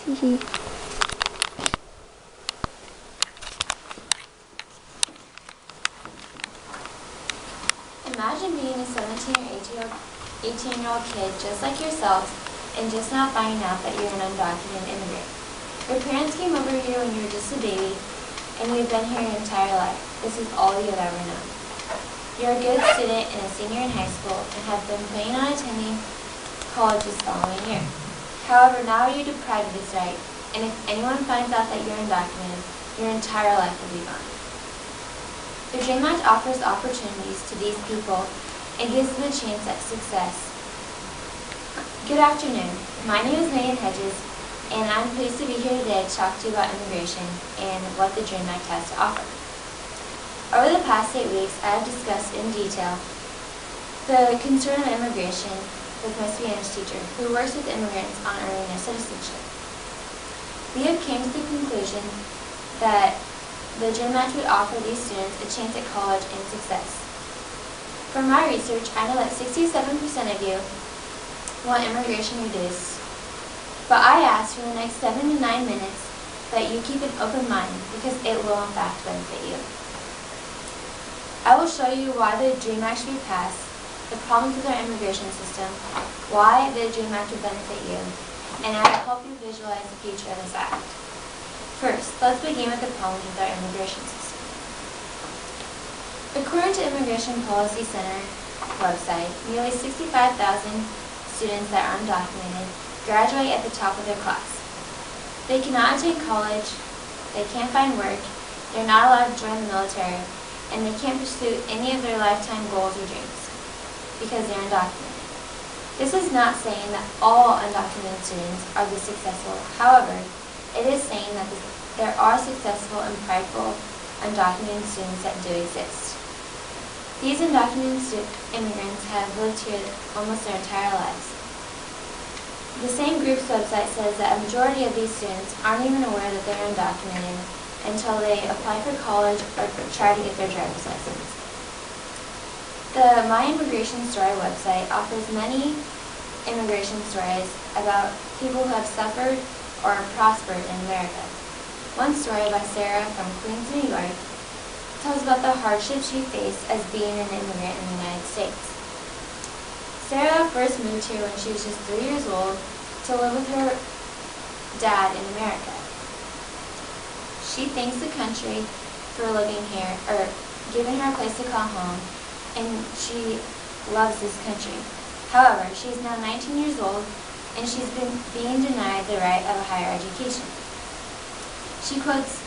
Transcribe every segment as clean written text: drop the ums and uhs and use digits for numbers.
Tee. Imagine being a 17 or 18-year-old kid just like yourself and just now finding out that you're an undocumented immigrant. Your parents came over here when you were just a baby, and you've been here your entire life. This is all you've ever known. You're a good student and a senior in high school and have been planning on attending college this following year. However, now you're deprived of this right, and if anyone finds out that you're undocumented, your entire life will be gone. The DREAM Act offers opportunities to these people and gives them a chance at success. Good afternoon. My name is Megan Hedges, and I'm pleased to be here today to talk to you about immigration and what the DREAM Act has to offer. Over the past 8 weeks, I have discussed in detail the concern of immigration with my Spanish teacher, who works with immigrants on earning their citizenship. We have came to the conclusion that the DREAM Act would offer these students a chance at college and success. From my research, I know that 67% of you want immigration reduced, but I ask for the next 7 to 9 minutes that you keep an open mind, because it will in fact benefit you. I will show you why the DREAM Act should be passed, the problems with our immigration system, why the DREAM Act would benefit you, and I will help you visualize the future of this act. First, let's begin with the problems with our immigration system. According to Immigration Policy Center website, nearly 65,000 students that are undocumented graduate at the top of their class. They cannot attend college, they can't find work, they're not allowed to join the military, and they can't pursue any of their lifetime goals or dreams because they're undocumented. This is not saying that all undocumented students are this successful. However, it is saying that there are successful and prideful undocumented students that do exist. These undocumented immigrants have lived here almost their entire lives. The same group's website says that a majority of these students aren't even aware that they're undocumented until they apply for college or try to get their driver's license. The My Immigration Story website offers many immigration stories about people who have suffered or prospered in America. One story by Sarah from Queens, New York, tells about the hardships she faced as being an immigrant in the United States. Sarah first moved here when she was just 3 years old to live with her dad in America. She thanks the country for living here, or giving her a place to call home, and she loves this country. However, she is now 19 years old, and she's been being denied the right of a higher education. She quotes,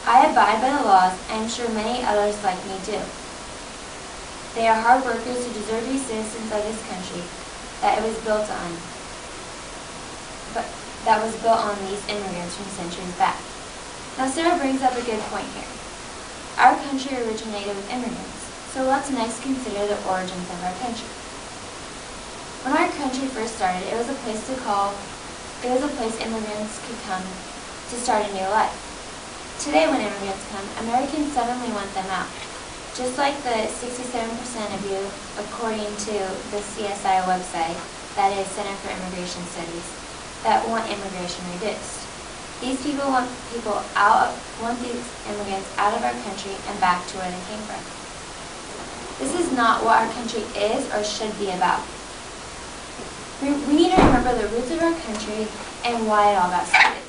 "I abide by the laws, and I'm sure many others like me do. They are hard workers who deserve to be citizens of this country that was built on these immigrants from centuries back." Now Sarah brings up a good point here. Our country originated with immigrants, so let's next consider the origins of our country. When our country first started, it was a place immigrants could come to start a new life. Today when immigrants come, Americans suddenly want them out. Just like the 67% of you, according to the CSI website, that is Center for Immigration Studies, that want immigration reduced. These people want these immigrants out of our country and back to where they came from. This is not what our country is or should be about. We need to remember the roots of our country and why it all got started.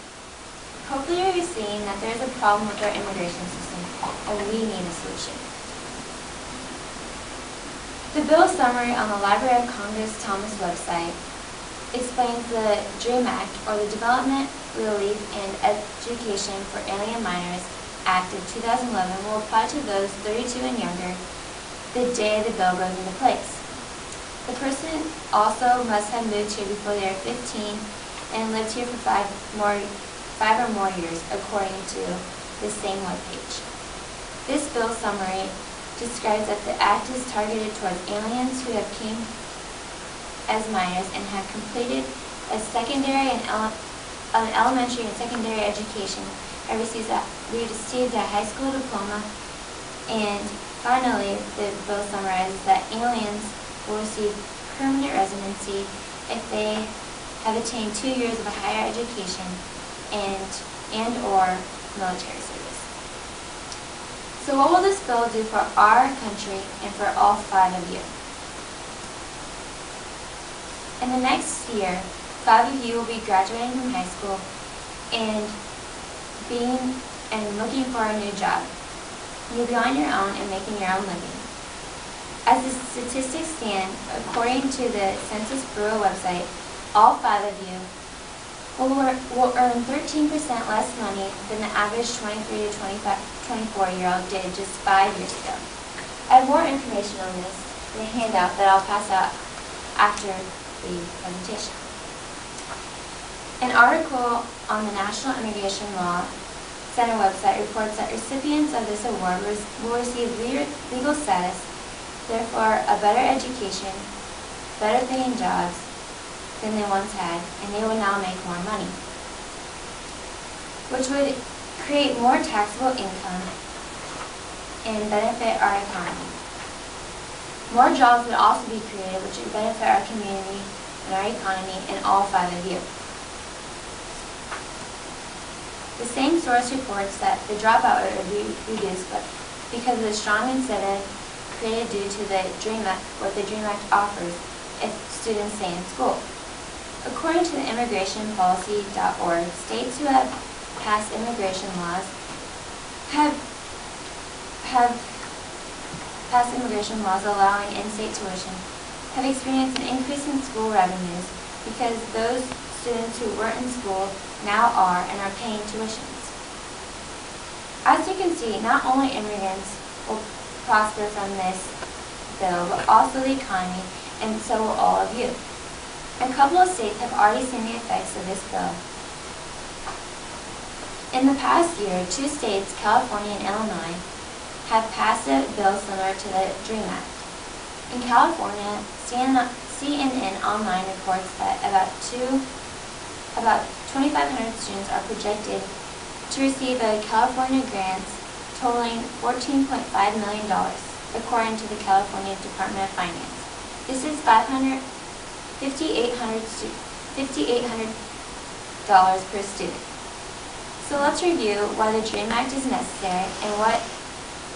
Hopefully you're seeing that there's a problem with our immigration system and we need a solution. The bill summary on the Library of Congress Thomas website explains the DREAM Act, or the Development, Relief, and Education for Alien Minors Act of 2011, will apply to those 32 and younger the day the bill goes into place. The person also must have moved here before they are 15 and lived here for 5 or more years, according to the same webpage. This bill summary describes that the act is targeted towards aliens who have came as minors and have completed a secondary and elementary and secondary education, and received a high school diploma. And finally, the bill summarizes that aliens will receive permanent residency if they have attained 2 years of a higher education and/or military service. So what will this bill do for our country and for all 5 of you? In the next year, 5 of you will be graduating from high school and looking for a new job. You'll be on your own and making your own living. As the statistics stand, according to the Census Bureau website, all 5 of you will earn 13% less money than the average 23 to 24-year-old did just 5 years ago. I have more information on this in a handout that I'll pass out after the presentation. An article on the National Immigration Law Center website reports that recipients of this award will receive legal status, therefore a better education, better paying jobs than they once had, and they will now make more money, which would create more taxable income and benefit our economy. More jobs would also be created, which would benefit our community and our economy and all 5 of you. The same source reports that the dropout rate would be reduced because of the strong incentive created due to the DREAM Act, what the DREAM Act offers if students stay in school. According to the immigration.policy.org, states who have passed immigration laws have passed immigration laws allowing in-state tuition have experienced an increase in school revenues because those students who weren't in school now are and are paying tuitions. As you can see, not only immigrants will prosper from this bill, but also the economy, and so will all of you. A couple of states have already seen the effects of this bill. In the past year, 2 states, California and Illinois, have passed a bill similar to the DREAM Act. In California, CNN Online reports that about 2,500 students are projected to receive a California grants totaling $14.5 million, according to the California Department of Finance. This is $5,800 per student. So let's review why the DREAM Act is necessary and what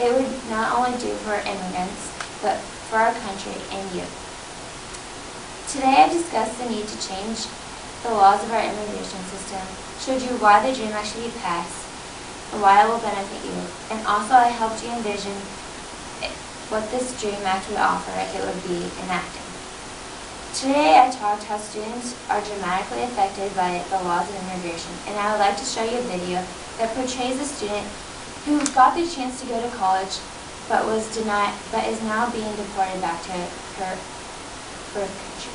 it would not only do for immigrants, but for our country and you. Today I discussed the need to change the laws of our immigration system, showed you why the DREAM Act should be passed, and why it will benefit you, and also I helped you envision what this DREAM Act would offer if it would be enacted. Today I talked how students are dramatically affected by the laws of immigration, and I would like to show you a video that portrays a student who got the chance to go to college but was denied, but is now being deported back to her birth country.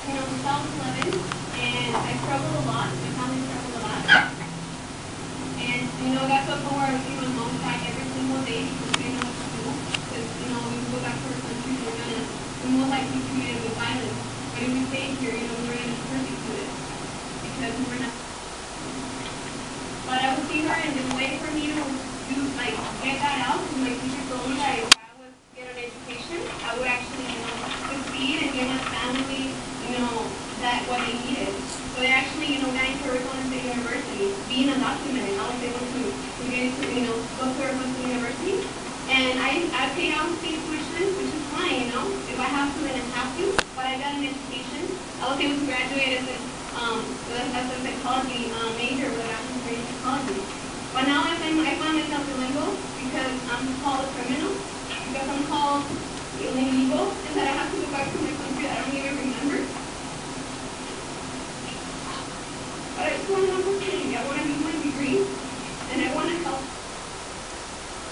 You know, since I was 11, and I struggled a lot. My family struggled a lot. And, you know, that's a point where, you know, mom fight every single day because we didn't know what to do. Because, you know, when we go back to our country, we most likely be treated with violence. But if we stay here, you know, we're going to be persecuted because we're not. But I would see her, and the way for me to do, like, get that out, because my teacher told me that if I would get an education, I would actually, you know, succeed and give my family, you know, that what they needed. So they actually, you know, got into Arizona State University, being undocumented, not like they want to get into, you know, go to Arizona State University. And I paid out state tuition, which is fine, you know. If I have to, then I have to. But I got an education. I was able to graduate as a psychology major with a bachelor's degree in psychology. But now I find myself in limbo because I'm called a criminal, because I'm called illegal, and that I have to go back to my country that I don't even remember. But I just want an opportunity. I want to use my degree, and I want to help.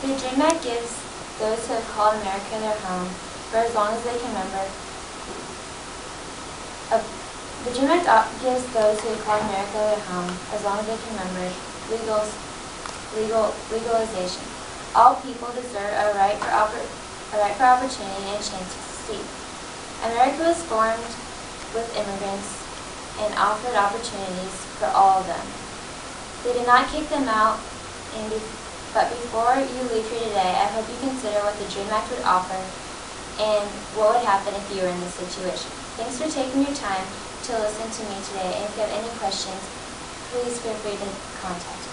The DREAM Act gives those who have called America their home for as long as they can remember. The DREAM Act gives those who have called America their home as long as they can remember legalization. All people deserve a right for opportunity and a chance to succeed. America was formed with immigrants and offered opportunities for all of them. They did not kick them out, but before you leave here today, I hope you consider what the DREAM Act would offer and what would happen if you were in this situation. Thanks for taking your time to listen to me today, and if you have any questions, please feel free to contact me.